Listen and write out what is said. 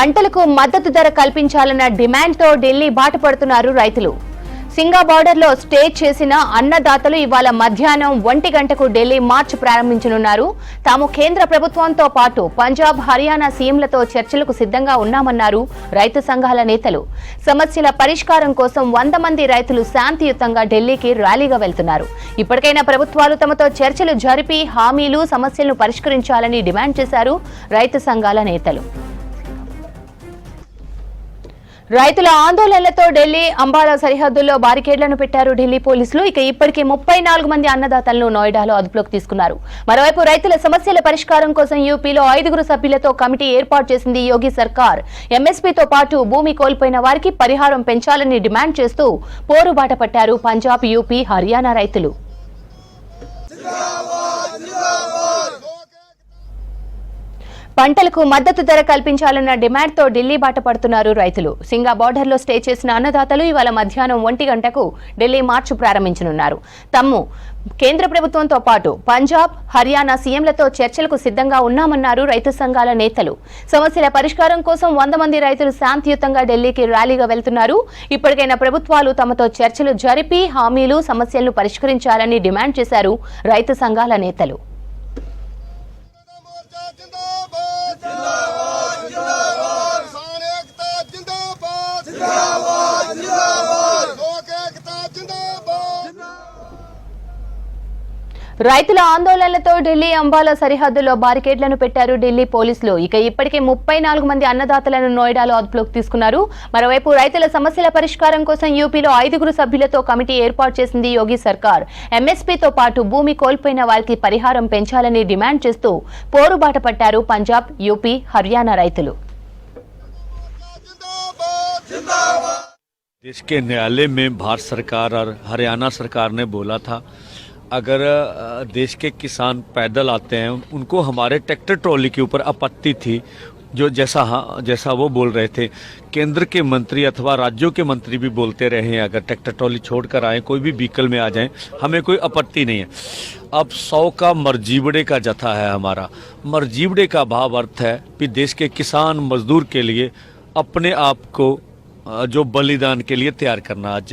పంటలకు మద్దతు ధర కల్పించాలన్న డిమాండ్తో ఢిల్లీ బాట పడుతున్నారు రైతులు. సింగా బార్డర్లో స్టే చేసిన అన్నదాతలు ఇవాళ మధ్యాహ్నం 1 గంటకు ఢిల్లీ మార్చ్ ప్రారంభించనున్నారు. తాము కేంద్ర ప్రభుత్వంతో పాటు పంజాబ్, హర్యానా సీఎంలతో చర్చలకు సిద్ధంగా ఉన్నామన్నారు రైతు సంఘాల నేతలు. సమస్యల పరిష్కారం కోసం 100 మంది రైతులు శాంతియుతంగా ఢిల్లీకి ర్యాలీగా వెళ్తున్నారు. ఇప్పటికైనా ప్రభుత్వాలు తమతో చర్చలు జరిపి హామీలు, సమస్యలను పరిష్కరించాలని డిమాండ్ చేశారు రైతు సంఘాల నేతలు. రైతుల ఆందోళనలతో ఢిల్లీ అంబాలా సరిహద్దుల్లో బారికేడ్లను పెట్టారు ఢిల్లీ పోలీసులు. ఇప్పటికే 34 మంది అన్నదాతలను నోయిడాలో అదుపులోకి తీసుకున్నారు. మరోవైపు రైతుల సమస్యల పరిష్కారం కోసం యూపీలో 5 సభ్యులతో కమిటీ ఏర్పాటు చేసింది యోగి సర్కార్. ఎంఎస్పీతో పాటు భూమి కోల్పోయిన వారికి పరిహారం పెంచాలని డిమాండ్ చేస్తూ పోరుబాట పట్టారు పంజాబ్, యూపీ, హర్యానా రైతులు. పంటలకు మద్దతు ధర కల్పించాలన్న డిమాండ్తో ఢిల్లీ బాట పడుతున్నారు రైతులు. సింగా బార్డర్లో స్టే చేసిన అన్నదాతలు ఇవాళ మధ్యాహ్నం 1 గంటకు ఢిల్లీ మార్చ్ ప్రారంభించనున్నారు. తాము కేంద్ర ప్రభుత్వంతో పాటు పంజాబ్, హర్యానా సీఎంలతో చర్చలకు సిద్ధంగా ఉన్నామన్నారు రైతు సంఘాల నేతలు. సమస్యల పరిష్కారం కోసం 100 మంది రైతులు శాంతియుతంగా ఢిల్లీకి ర్యాలీగా వెళ్తున్నారు. ఇప్పటికైనా ప్రభుత్వాలు తమతో చర్చలు జరిపి హామీలు, సమస్యలను పరిష్కరించాలని డిమాండ్ చేశారు రైతు సంఘాల నేతలు. రైతుల ఆందోళనలతో ఢిల్లీ అంబాలా సరిహద్దులో బారికేడ్లను పెట్టారు ఢిల్లీ పోలీసులు. ఇప్పటికే 34 మంది అన్నదాతలను నోయిడాలో అదుపులోకి తీసుకున్నారు. మరోవైపు రైతుల సమస్యల పరిష్కారం కోసం యూపీలో 5 సభ్యులతో కమిటీ ఏర్పాటు చేసింది యోగి సర్కార్. ఎంఎస్పీతో పాటు భూమి కోల్పోయిన వారికి పరిహారం పెంచాలని డిమాండ్ చేస్తూ పోరుబాట పట్టారు పంజాబ్, యూపీ, హర్యానా రైతులు. देश के न्यायालय में भारत सरकार और हरियाणा सरकार ने बोला था अगर देश के किसान पैदल आते हैं उनको हमारे ट्रैक्टर ट्रॉली के ऊपर आपत्ति थी, जो जैसा वो बोल रहे थे। केंद्र के मंत्री अथवा राज्यों के मंत्री भी बोलते रहे हैं अगर ट्रैक्टर ट्रॉली छोड़कर आए, कोई भी व्हीकल में आ जाएं, हमें कोई आपत्ति नहीं है। अब 100 का मरजीवड़े का जथा है हमारा। मरजीवड़े का भाव अर्थ है कि देश के किसान मजदूर के लिए अपने आप को जो बलिदान के लिए तैयार करना। आज